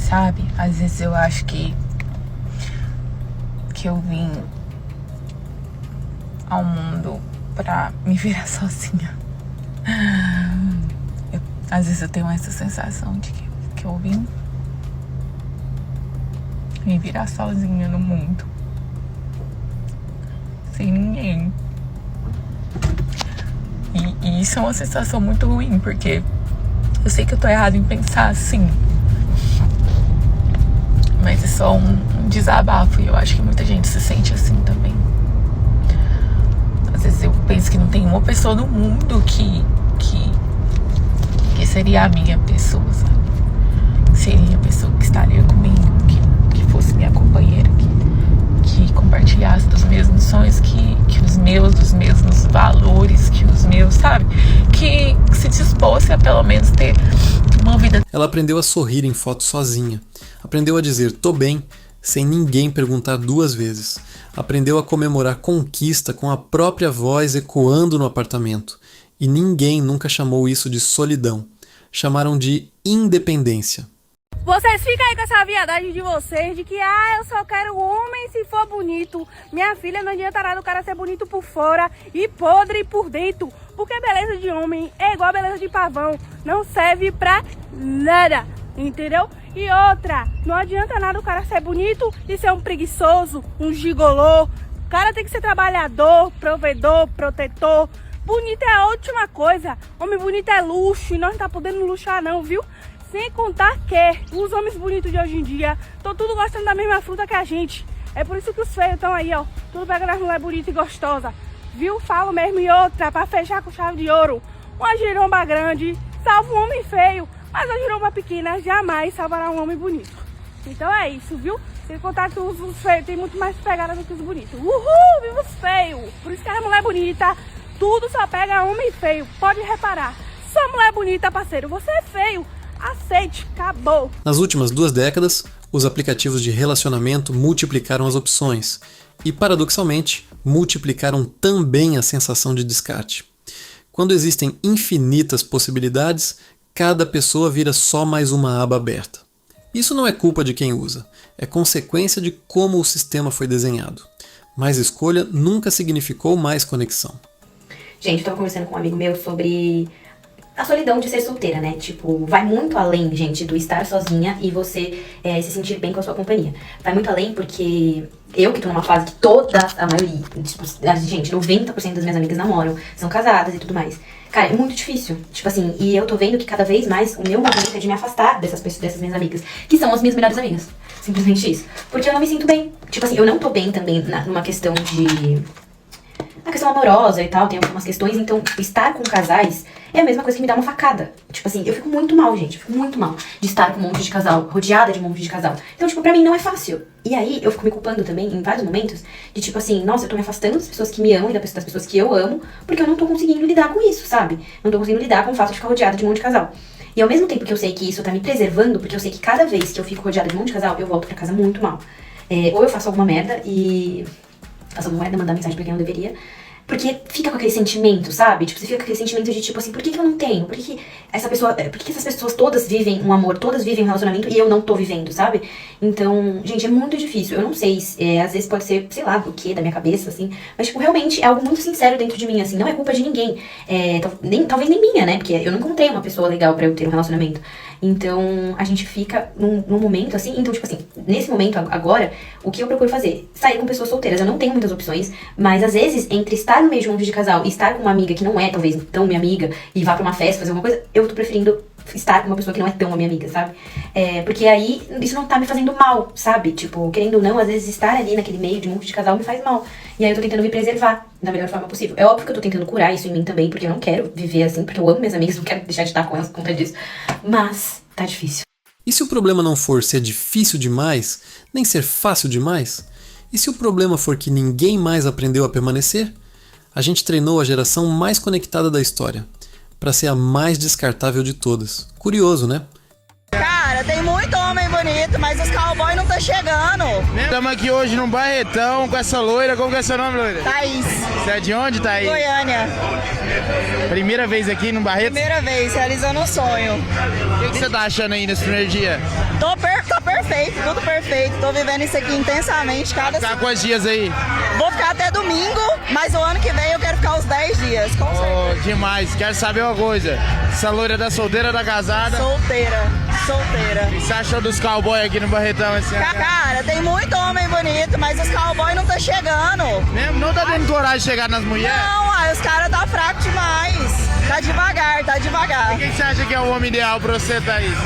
sabe? Às vezes eu acho que eu vim ao mundo pra me virar sozinha. Às vezes eu tenho essa sensação de que eu vim me virar sozinha no mundo, sem ninguém. E isso é uma sensação muito ruim, porque eu sei que eu tô errado em pensar assim, mas é só um desabafo, e eu acho que muita gente se sente assim também. Às vezes eu penso que não tem uma pessoa no mundo que seria a minha pessoa, sabe? Seria a pessoa que estaria comigo, que fosse minha companheira, que compartilhasse dos mesmos sonhos que os meus, dos mesmos valores que os meus, sabe? Que se dispôsse a pelo menos ter uma vida. Ela aprendeu a sorrir em fotos sozinha. Aprendeu a dizer "tô bem" sem ninguém perguntar 2 vezes. Aprendeu a comemorar conquista com a própria voz ecoando no apartamento. E ninguém nunca chamou isso de solidão. Chamaram de independência. Vocês ficam aí com essa viadagem de vocês, de que eu só quero homem se for bonito. Minha filha, não adianta nada o cara ser bonito por fora e podre por dentro. Porque beleza de homem é igual a beleza de pavão. Não serve pra nada, entendeu? E outra, não adianta nada o cara ser bonito e ser um preguiçoso, um gigolô. O cara tem que ser trabalhador, provedor, protetor. Bonito é a última coisa. Homem bonito é luxo e nós não tá podendo luxar não, viu? Sem contar que os homens bonitos de hoje em dia estão tudo gostando da mesma fruta que a gente. É por isso que os feios estão aí, ó. Tudo pegando as mulheres bonitas e gostosas. Viu? Falo mesmo. E outra, pra fechar com chave de ouro. Uma giromba grande salva um homem feio, mas a giromba pequena jamais salvará um homem bonito. Então é isso, viu? Sem contar que os feios tem muito mais pegada do que os bonitos. Uhul! Viva os feios! Por isso que a mulher bonita, tudo só pega homem feio. Pode reparar. Só mulher bonita, parceiro. Você é feio. Aceite, acabou. Nas últimas 2 décadas, os aplicativos de relacionamento multiplicaram as opções e, paradoxalmente, multiplicaram também a sensação de descarte. Quando existem infinitas possibilidades, cada pessoa vira só mais uma aba aberta. Isso não é culpa de quem usa, é consequência de como o sistema foi desenhado. Mais escolha nunca significou mais conexão. Gente, eu tava conversando com um amigo meu sobre a solidão de ser solteira, né? Tipo, vai muito além, gente, do estar sozinha e você se sentir bem com a sua companhia. Vai muito além porque eu que tô numa fase que a maioria, tipo, gente, 90% das minhas amigas namoram, são casadas e tudo mais. Cara, é muito difícil, tipo assim, e eu tô vendo que cada vez mais o meu movimento é de me afastar dessas pessoas, dessas minhas amigas, que são as minhas melhores amigas. Simplesmente isso. Porque eu não me sinto bem. Tipo assim, eu não tô bem também numa questão de... na questão amorosa e tal, tem algumas questões, então estar com casais é a mesma coisa que me dá uma facada. Tipo assim, eu fico muito mal, gente, eu fico muito mal de estar com um monte de casal, rodeada de um monte de casal. Então, tipo, pra mim não é fácil. E aí, eu fico me culpando também, em vários momentos, de tipo assim, nossa, eu tô me afastando das pessoas que me amam e das pessoas que eu amo, porque eu não tô conseguindo lidar com isso, sabe? Não tô conseguindo lidar com o fato de ficar rodeada de um monte de casal. E ao mesmo tempo que eu sei que isso tá me preservando, porque eu sei que cada vez que eu fico rodeada de um monte de casal, eu volto pra casa muito mal. Ou eu faço alguma merda e... mandar mensagem pra quem não deveria. Porque fica com aquele sentimento, sabe? Tipo, você fica com aquele sentimento de tipo assim, por que eu não tenho? Por que essas pessoas todas vivem um amor, todas vivem um relacionamento e eu não tô vivendo, sabe? Então, gente, é muito difícil. Eu não sei, às vezes pode ser, sei lá, do que, da minha cabeça, assim. Mas, tipo, realmente é algo muito sincero dentro de mim, assim. Não é culpa de ninguém. Talvez nem minha, né? Porque eu não encontrei uma pessoa legal pra eu ter um relacionamento. Então, a gente fica num momento assim. Então, tipo assim, nesse momento agora, o que eu procuro fazer? Sair com pessoas solteiras. Eu não tenho muitas opções, mas às vezes, entre estar no meio de um monte de casal e estar com uma amiga que não é, talvez, tão minha amiga, e vá pra uma festa, fazer alguma coisa, eu tô preferindo estar com uma pessoa que não é tão a minha amiga, sabe? Porque aí, isso não tá me fazendo mal, sabe? Tipo, querendo ou não, às vezes estar ali naquele meio de um monte de casal me faz mal. E aí eu tô tentando me preservar da melhor forma possível. É óbvio que eu tô tentando curar isso em mim também, porque eu não quero viver assim, porque eu amo minhas amigas, não quero deixar de estar com elas por conta disso. Mas tá difícil. E se o problema não for ser difícil demais, nem ser fácil demais? E se o problema for que ninguém mais aprendeu a permanecer? A gente treinou a geração mais conectada da história, para ser a mais descartável de todas. Curioso, né? Cara, tem muito homem bonito, mas os cowboys não estão chegando. Estamos aqui hoje num barretão com essa loira. Como que é seu nome, loira? Thaís. Você é de onde, Thaís? Goiânia. Primeira vez aqui no Barreto? Primeira vez, realizando um sonho. O que você tá achando aí nesse primeiro dia? Tô perfeito, tudo perfeito. Tô vivendo isso aqui intensamente. Tá quantos dias aí? Vou ficar até domingo, mas o ano que vem eu quero ficar uns 10 dias, com certeza. Demais. Quero saber uma coisa. Essa loira da solteira ou da casada? Solteira. O que você achou dos cowboys aqui no Barretão esse ano? Cara, tem muito homem bonito, mas os cowboys não tá chegando. Mesmo? Não tá tendo coragem de chegar nas mulheres? Não, os caras tá fraco demais. Tá devagar, tá devagar. E quem você acha que é o homem ideal pra você, Thaís?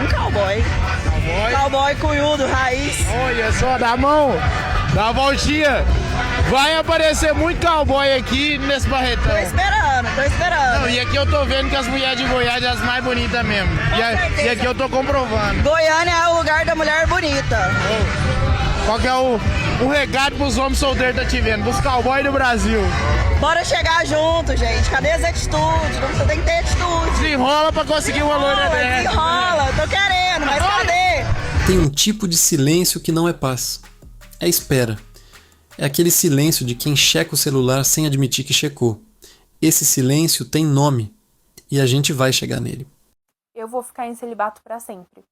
Um cowboy. Cowboy cunhudo, raiz. Olha só, dá a mão. Dá uma voltinha. Vai aparecer muito cowboy aqui nesse Barretão. Tô esperando. Não, e aqui eu tô vendo que as mulheres de Goiás são as mais bonitas mesmo. E aqui eu tô comprovando. Goiânia é o lugar da mulher bonita. Qual que é o recado pros homens solteiros que tá te vendo? Pros cowboys do Brasil. Bora chegar junto, gente. Cadê as atitudes? Você tem que ter atitude. Desenrola pra conseguir uma loira dessa. Desenrola, tô querendo, mas cadê? Tem um tipo de silêncio que não é paz. É espera. É aquele silêncio de quem checa o celular sem admitir que checou. Esse silêncio tem nome e a gente vai chegar nele. Eu vou ficar em celibato pra sempre.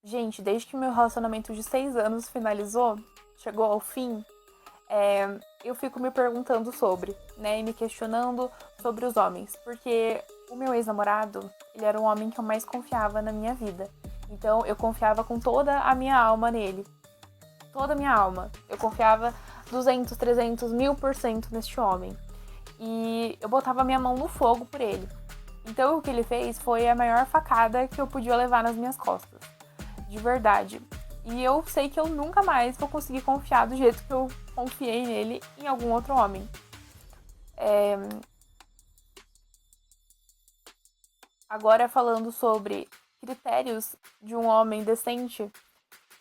Gente, desde que meu relacionamento de 6 anos finalizou, chegou ao fim, eu fico me perguntando sobre, né, e me questionando sobre os homens. Porque o meu ex-namorado, ele era o homem que eu mais confiava na minha vida. Então, eu confiava com toda a minha alma nele. Toda a minha alma. Eu confiava 200, 300, 1000% neste homem. E eu botava minha mão no fogo por ele. Então, o que ele fez foi a maior facada que eu podia levar nas minhas costas. De verdade. E eu sei que eu nunca mais vou conseguir confiar do jeito que eu confiei nele em algum outro homem. Agora, falando sobre critérios de um homem decente,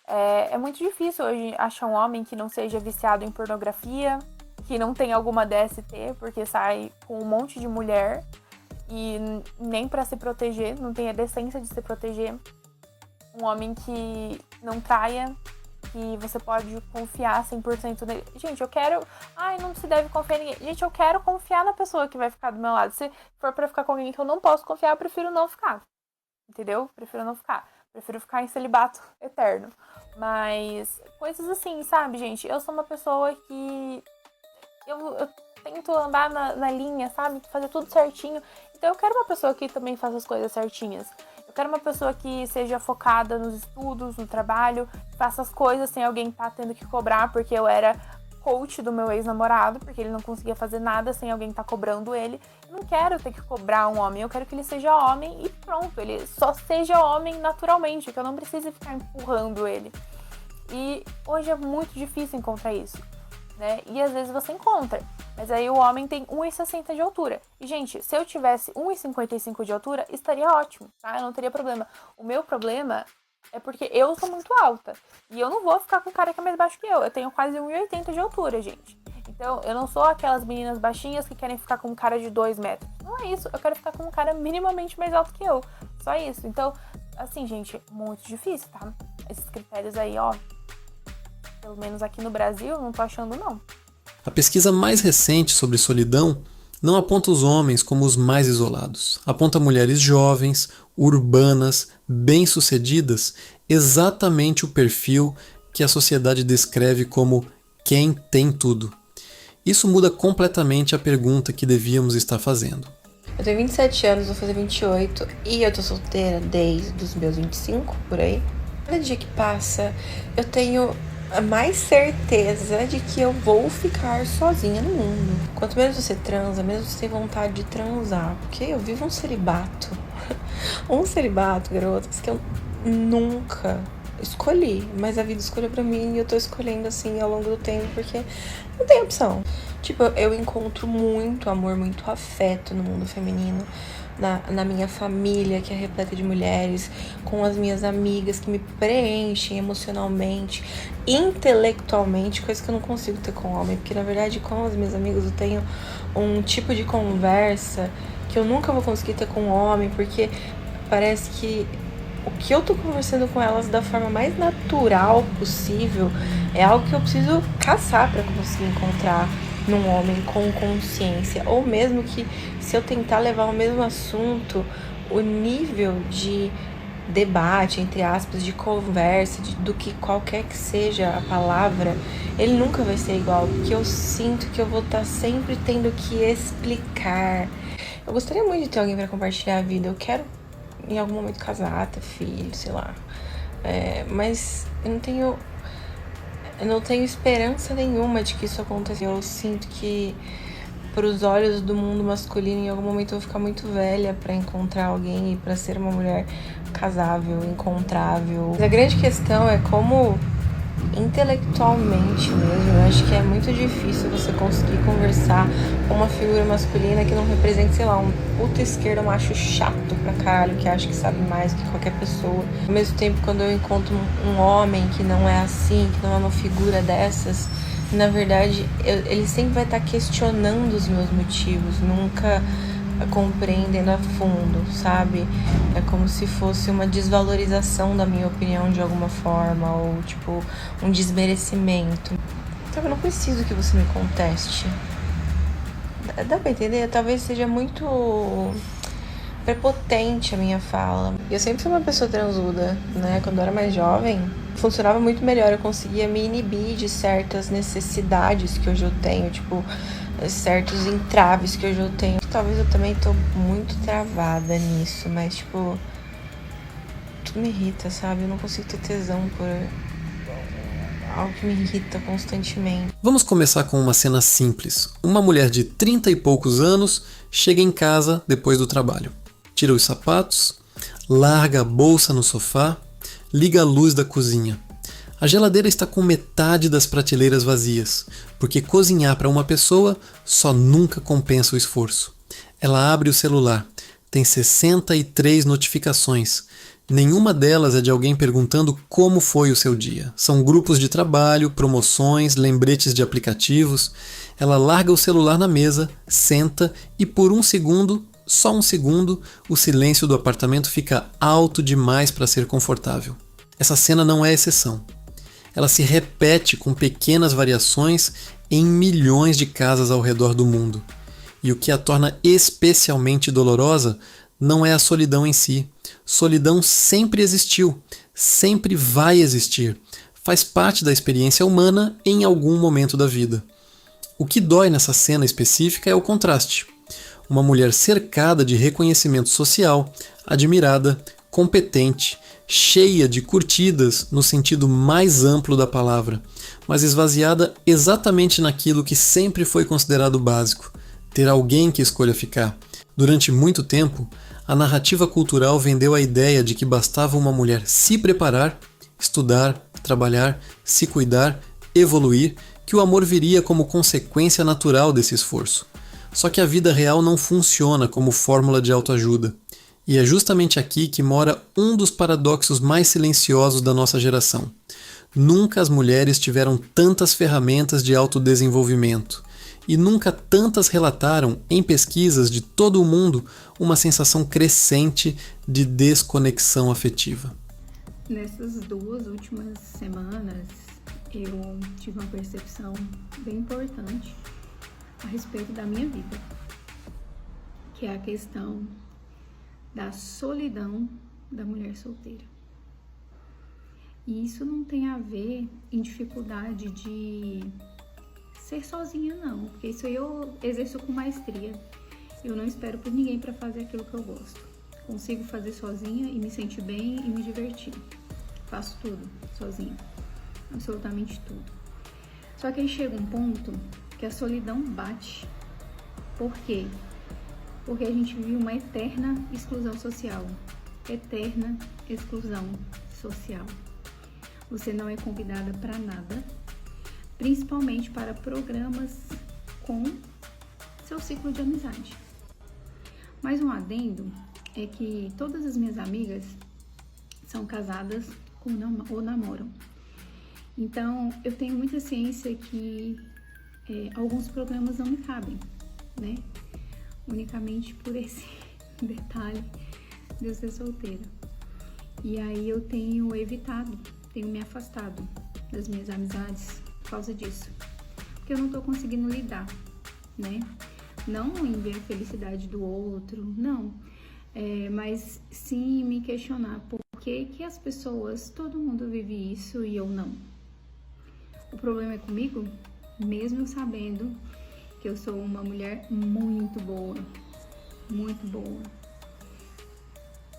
é muito difícil hoje achar um homem que não seja viciado em pornografia, que não tenha alguma DST, porque sai com um monte de mulher e nem pra se proteger, não tem a decência de se proteger. Um homem que não traia, que você pode confiar 100% nele. Gente, eu quero... não se deve confiar em ninguém. Gente, eu quero confiar na pessoa que vai ficar do meu lado. Se for pra ficar com alguém que eu não posso confiar, eu prefiro não ficar. Entendeu? Prefiro não ficar. Prefiro ficar em celibato eterno. Mas coisas assim, sabe, gente? Eu sou uma pessoa que... Eu tento andar na linha, sabe? Fazer tudo certinho. Então eu quero uma pessoa que também faça as coisas certinhas. Eu quero uma pessoa que seja focada nos estudos, no trabalho, que faça as coisas sem alguém estar tendo que cobrar, porque eu era coach do meu ex-namorado, porque ele não conseguia fazer nada sem alguém estar cobrando ele. Eu não quero ter que cobrar um homem, eu quero que ele seja homem e pronto, ele só seja homem naturalmente, que eu não precise ficar empurrando ele. E hoje é muito difícil encontrar isso, né? E às vezes você encontra, mas aí o homem tem 1,60 de altura. E, gente, se eu tivesse 1,55 de altura, estaria ótimo, tá? Eu não teria problema. O meu problema é porque eu sou muito alta. E eu não vou ficar com um cara que é mais baixo que eu. Eu tenho quase 1,80 de altura, gente. Então, eu não sou aquelas meninas baixinhas que querem ficar com um cara de 2 metros. Não é isso. Eu quero ficar com um cara minimamente mais alto que eu. Só isso. Então, assim, gente, muito difícil, tá? Esses critérios aí, ó. Pelo menos aqui no Brasil, não tô achando, não. A pesquisa mais recente sobre solidão não aponta os homens como os mais isolados. Aponta mulheres jovens, urbanas, bem-sucedidas, exatamente o perfil que a sociedade descreve como quem tem tudo. Isso muda completamente a pergunta que devíamos estar fazendo. Eu tenho 27 anos, vou fazer 28, e eu tô solteira desde os meus 25, por aí. Cada dia que passa, eu tenho mais certeza de que eu vou ficar sozinha no mundo. Quanto menos você transa, menos você tem vontade de transar. Porque eu vivo um celibato. Um celibato, garotas, que eu nunca escolhi. Mas a vida escolheu pra mim e eu tô escolhendo assim ao longo do tempo, porque não tem opção. Tipo, eu encontro muito amor, muito afeto no mundo feminino. Na minha família, que é repleta de mulheres, com as minhas amigas que me preenchem emocionalmente, intelectualmente, coisa que eu não consigo ter com homem, porque na verdade com as minhas amigas eu tenho um tipo de conversa que eu nunca vou conseguir ter com homem, porque parece que o que eu tô conversando com elas da forma mais natural possível é algo que eu preciso caçar pra conseguir encontrar num homem com consciência, ou mesmo que se eu tentar levar o mesmo assunto, o nível de debate, entre aspas, de conversa, do que qualquer que seja a palavra, ele nunca vai ser igual, porque eu sinto que eu vou estar sempre tendo que explicar. Eu gostaria muito de ter alguém para compartilhar a vida, eu quero em algum momento casar, ter filho, sei lá, mas eu não tenho esperança nenhuma de que isso aconteça. Eu sinto que, para os olhos do mundo masculino, em algum momento eu vou ficar muito velha para encontrar alguém e para ser uma mulher casável, encontrável. Mas a grande questão é como, intelectualmente mesmo, eu acho que é muito difícil você conseguir conversar com uma figura masculina que não represente, sei lá, um puta esquerdo macho chato pra caralho, que acha que sabe mais do que qualquer pessoa. Ao mesmo tempo, quando eu encontro um homem que não é assim, que não é uma figura dessas, na verdade, ele sempre vai estar questionando os meus motivos, nunca compreendendo a fundo, sabe? É como se fosse uma desvalorização da minha opinião de alguma forma, ou tipo, um desmerecimento. Então eu não preciso que você me conteste. Dá pra entender? Talvez seja muito prepotente a minha fala. Eu sempre fui uma pessoa transuda, né? Quando eu era mais jovem, funcionava muito melhor. Eu conseguia me inibir de certas necessidades que hoje eu tenho, tipo, certos entraves que hoje eu tenho. Talvez eu também tô muito travada nisso, mas, tipo, tudo me irrita, sabe? Eu não consigo ter tesão por algo que me irrita constantemente. Vamos começar com uma cena simples. Uma mulher de 30 e poucos anos chega em casa depois do trabalho. Tira os sapatos, larga a bolsa no sofá, liga a luz da cozinha. A geladeira está com metade das prateleiras vazias, porque cozinhar para uma pessoa só nunca compensa o esforço. Ela abre o celular, tem 63 notificações. Nenhuma delas é de alguém perguntando como foi o seu dia. São grupos de trabalho, promoções, lembretes de aplicativos. Ela larga o celular na mesa, senta e por um segundo, só um segundo, o silêncio do apartamento fica alto demais para ser confortável. Essa cena não é exceção. Ela se repete com pequenas variações em milhões de casas ao redor do mundo. E o que a torna especialmente dolorosa não é a solidão em si. Solidão sempre existiu, sempre vai existir. Faz parte da experiência humana em algum momento da vida. O que dói nessa cena específica é o contraste. Uma mulher cercada de reconhecimento social, admirada, competente, cheia de curtidas no sentido mais amplo da palavra, mas esvaziada exatamente naquilo que sempre foi considerado básico: ter alguém que escolha ficar. Durante muito tempo, a narrativa cultural vendeu a ideia de que bastava uma mulher se preparar, estudar, trabalhar, se cuidar, evoluir, que o amor viria como consequência natural desse esforço. Só que a vida real não funciona como fórmula de autoajuda. E é justamente aqui que mora um dos paradoxos mais silenciosos da nossa geração. Nunca as mulheres tiveram tantas ferramentas de autodesenvolvimento. E nunca tantas relataram, em pesquisas de todo o mundo, uma sensação crescente de desconexão afetiva. Nessas 2 últimas semanas, eu tive uma percepção bem importante a respeito da minha vida, que é a questão da solidão da mulher solteira. E isso não tem a ver em dificuldade de ser sozinha, não, porque isso eu exerço com maestria. Eu não espero por ninguém para fazer aquilo que eu gosto. Consigo fazer sozinha e me sentir bem e me divertir. Faço tudo sozinha, absolutamente tudo. Só que aí chega um ponto que a solidão bate. Por quê? Porque a gente vive uma eterna exclusão social. Eterna exclusão social. Você não é convidada para nada, principalmente para programas com seu ciclo de amizade. Mais um adendo é que todas as minhas amigas são casadas ou namoram. Então, eu tenho muita ciência que alguns programas não me cabem, né? Unicamente por esse detalhe de eu ser solteira. E aí eu tenho evitado, tenho me afastado das minhas amizades por causa disso. Porque eu não tô conseguindo lidar, né? Não em ver a felicidade do outro, não. Mas sim me questionar por que as pessoas, todo mundo vive isso e eu não? O problema é comigo, mesmo sabendo que eu sou uma mulher muito boa.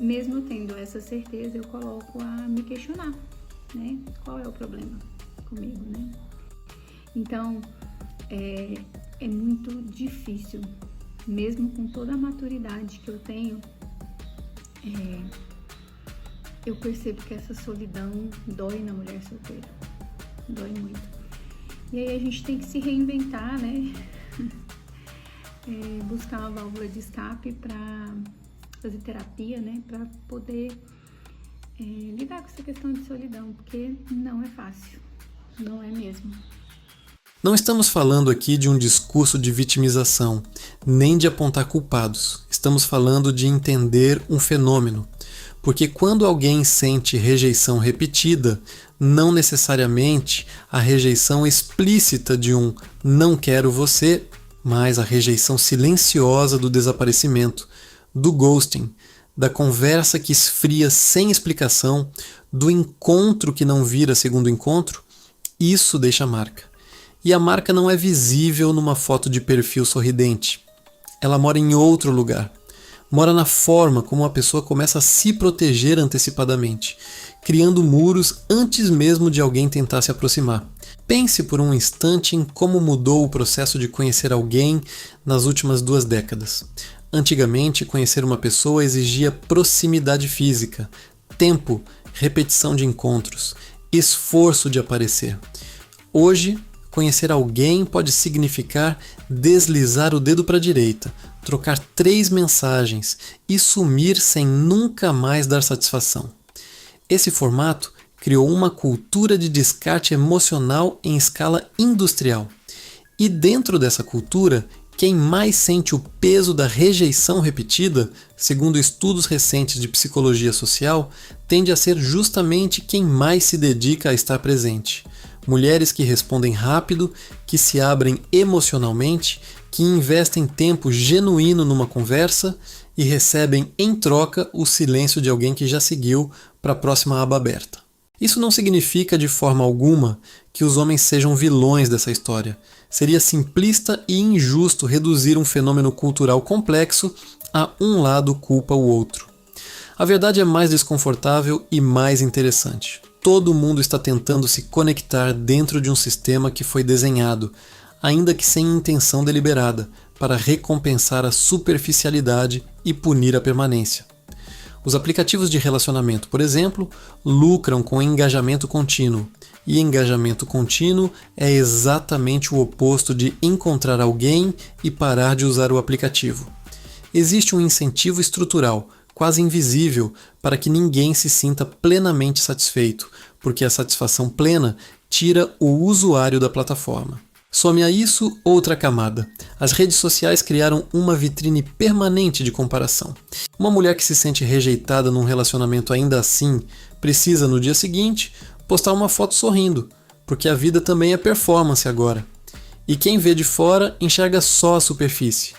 Mesmo tendo essa certeza, eu coloco a me questionar, né? Qual é o problema comigo, né? Então, é muito difícil, mesmo com toda a maturidade que eu tenho, eu percebo que essa solidão dói na mulher solteira, dói muito. E aí a gente tem que se reinventar, né? Buscar uma válvula de escape para fazer terapia, né? Para poder lidar com essa questão de solidão, porque não é fácil, não é mesmo. Não estamos falando aqui de um discurso de vitimização, nem de apontar culpados. Estamos falando de entender um fenômeno. Porque quando alguém sente rejeição repetida, não necessariamente a rejeição explícita de um não quero você, mas a rejeição silenciosa do desaparecimento, do ghosting, da conversa que esfria sem explicação, do encontro que não vira segundo encontro, isso deixa marca. E a marca não é visível numa foto de perfil sorridente. Ela mora em outro lugar. Mora na forma como a pessoa começa a se proteger antecipadamente, criando muros antes mesmo de alguém tentar se aproximar. Pense por um instante em como mudou o processo de conhecer alguém nas últimas 2 décadas. Antigamente, conhecer uma pessoa exigia proximidade física, tempo, repetição de encontros, esforço de aparecer. Hoje, conhecer alguém pode significar deslizar o dedo para a direita, trocar 3 mensagens e sumir sem nunca mais dar satisfação. Esse formato criou uma cultura de descarte emocional em escala industrial. E dentro dessa cultura, quem mais sente o peso da rejeição repetida, segundo estudos recentes de psicologia social, tende a ser justamente quem mais se dedica a estar presente. Mulheres que respondem rápido, que se abrem emocionalmente, que investem tempo genuíno numa conversa e recebem em troca o silêncio de alguém que já seguiu para a próxima aba aberta. Isso não significa de forma alguma que os homens sejam vilões dessa história. Seria simplista e injusto reduzir um fenômeno cultural complexo a um lado culpa o outro. A verdade é mais desconfortável e mais interessante. Todo mundo está tentando se conectar dentro de um sistema que foi desenhado, ainda que sem intenção deliberada, para recompensar a superficialidade e punir a permanência. Os aplicativos de relacionamento, por exemplo, lucram com engajamento contínuo. E engajamento contínuo é exatamente o oposto de encontrar alguém e parar de usar o aplicativo. Existe um incentivo estrutural, quase invisível, para que ninguém se sinta plenamente satisfeito, porque a satisfação plena tira o usuário da plataforma. Some a isso outra camada. As redes sociais criaram uma vitrine permanente de comparação. Uma mulher que se sente rejeitada num relacionamento ainda assim, precisa no dia seguinte postar uma foto sorrindo, porque a vida também é performance agora. E quem vê de fora enxerga só a superfície,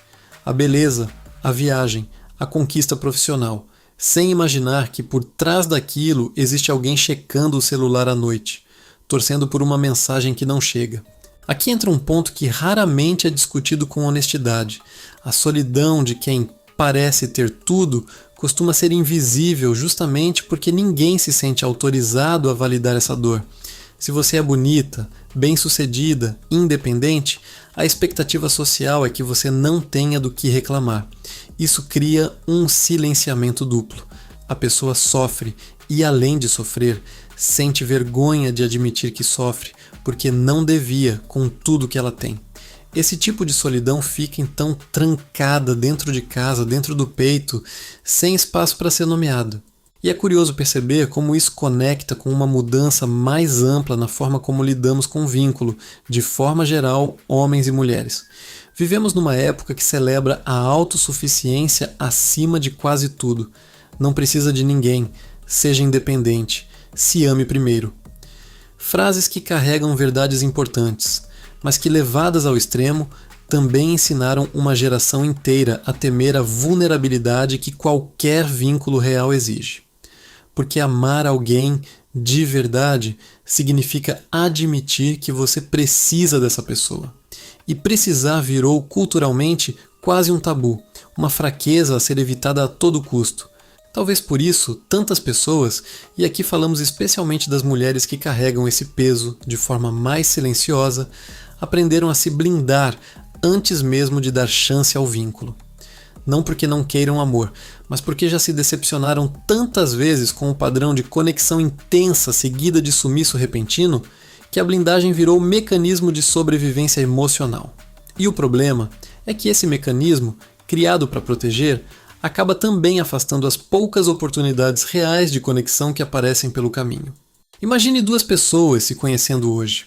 a beleza, a viagem, a conquista profissional, sem imaginar que por trás daquilo existe alguém checando o celular à noite, torcendo por uma mensagem que não chega. Aqui entra um ponto que raramente é discutido com honestidade. A solidão de quem parece ter tudo costuma ser invisível justamente porque ninguém se sente autorizado a validar essa dor. Se você é bonita, bem-sucedida, independente, a expectativa social é que você não tenha do que reclamar. Isso cria um silenciamento duplo. A pessoa sofre e, além de sofrer, sente vergonha de admitir que sofre, porque não devia com tudo que ela tem. Esse tipo de solidão fica então trancada dentro de casa, dentro do peito, sem espaço para ser nomeada. E é curioso perceber como isso conecta com uma mudança mais ampla na forma como lidamos com o vínculo, de forma geral, homens e mulheres. Vivemos numa época que celebra a autossuficiência acima de quase tudo. Não precisa de ninguém, seja independente, se ame primeiro. Frases que carregam verdades importantes, mas que levadas ao extremo, também ensinaram uma geração inteira a temer a vulnerabilidade que qualquer vínculo real exige. porque amar alguém de verdade significa admitir que você precisa dessa pessoa. E precisar virou culturalmente quase um tabu, uma fraqueza a ser evitada a todo custo. Talvez por isso, tantas pessoas, e aqui falamos especialmente das mulheres que carregam esse peso de forma mais silenciosa, aprenderam a se blindar antes mesmo de dar chance ao vínculo. Não porque não queiram amor, mas porque já se decepcionaram tantas vezes com o padrão de conexão intensa seguida de sumiço repentino, que a blindagem virou mecanismo de sobrevivência emocional. E o problema é que esse mecanismo, criado para proteger, acaba também afastando as poucas oportunidades reais de conexão que aparecem pelo caminho. Imagine duas pessoas se conhecendo hoje.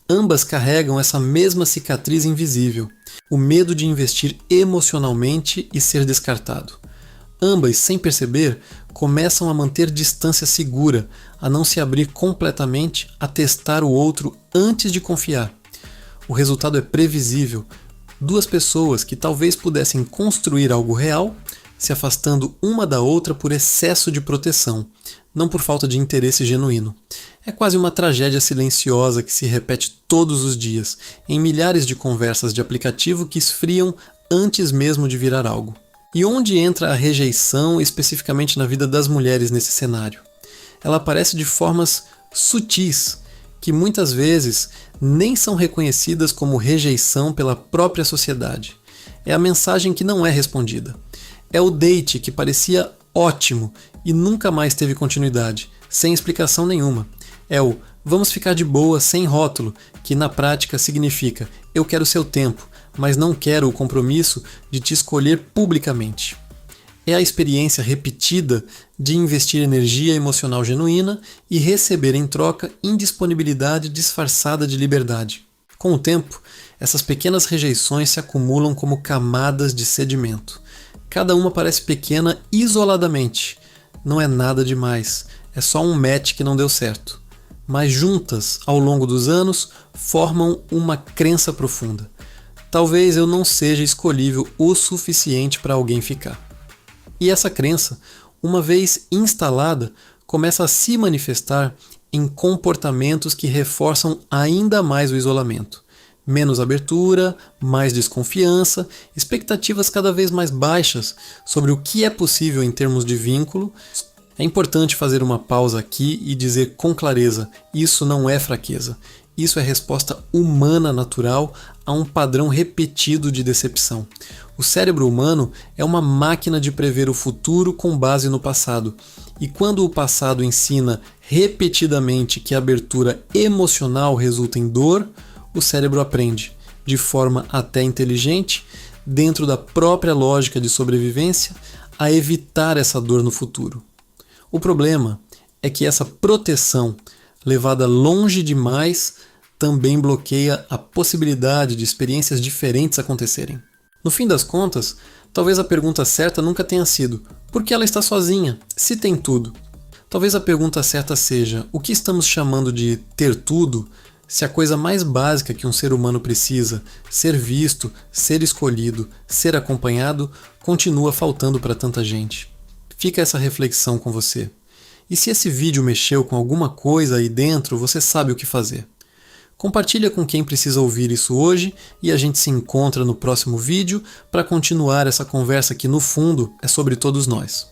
Ambas carregam essa mesma cicatriz invisível, o medo de investir emocionalmente e ser descartado. Ambas, sem perceber, começam a manter distância segura, a não se abrir completamente, a testar o outro antes de confiar. O resultado é previsível. Duas pessoas que talvez pudessem construir algo real, se afastando uma da outra por excesso de proteção, não por falta de interesse genuíno. É quase uma tragédia silenciosa que se repete todos os dias, em milhares de conversas de aplicativo que esfriam antes mesmo de virar algo. E onde entra a rejeição especificamente na vida das mulheres nesse cenário? Ela aparece de formas sutis, que muitas vezes nem são reconhecidas como rejeição pela própria sociedade. É a mensagem que não é respondida. É o date que parecia ótimo e nunca mais teve continuidade, sem explicação nenhuma. É o vamos ficar de boa sem rótulo, que na prática significa eu quero seu tempo, mas não quero o compromisso de te escolher publicamente. É a experiência repetida de investir energia emocional genuína e receber em troca indisponibilidade disfarçada de liberdade. Com o tempo, essas pequenas rejeições se acumulam como camadas de sedimento. Cada uma parece pequena isoladamente. Não é nada demais, é só um match que não deu certo. Mas juntas, ao longo dos anos, formam uma crença profunda. Talvez eu não seja escolhível o suficiente para alguém ficar. E essa crença, uma vez instalada, começa a se manifestar em comportamentos que reforçam ainda mais o isolamento. Menos abertura, mais desconfiança, expectativas cada vez mais baixas sobre o que é possível em termos de vínculo. É importante fazer uma pausa aqui e dizer com clareza, isso não é fraqueza. Isso é resposta humana natural a um padrão repetido de decepção. O cérebro humano é uma máquina de prever o futuro com base no passado. E quando o passado ensina repetidamente que a abertura emocional resulta em dor, o cérebro aprende, de forma até inteligente, dentro da própria lógica de sobrevivência, a evitar essa dor no futuro. O problema é que essa proteção, levada longe demais, também bloqueia a possibilidade de experiências diferentes acontecerem. No fim das contas, talvez a pergunta certa nunca tenha sido por que ela está sozinha, se tem tudo? Talvez a pergunta certa seja o que estamos chamando de ter tudo, se a coisa mais básica que um ser humano precisa, ser visto, ser escolhido, ser acompanhado, continua faltando para tanta gente. Fica essa reflexão com você. E se esse vídeo mexeu com alguma coisa aí dentro, você sabe o que fazer. Compartilha com quem precisa ouvir isso hoje e a gente se encontra no próximo vídeo para continuar essa conversa que no fundo é sobre todos nós.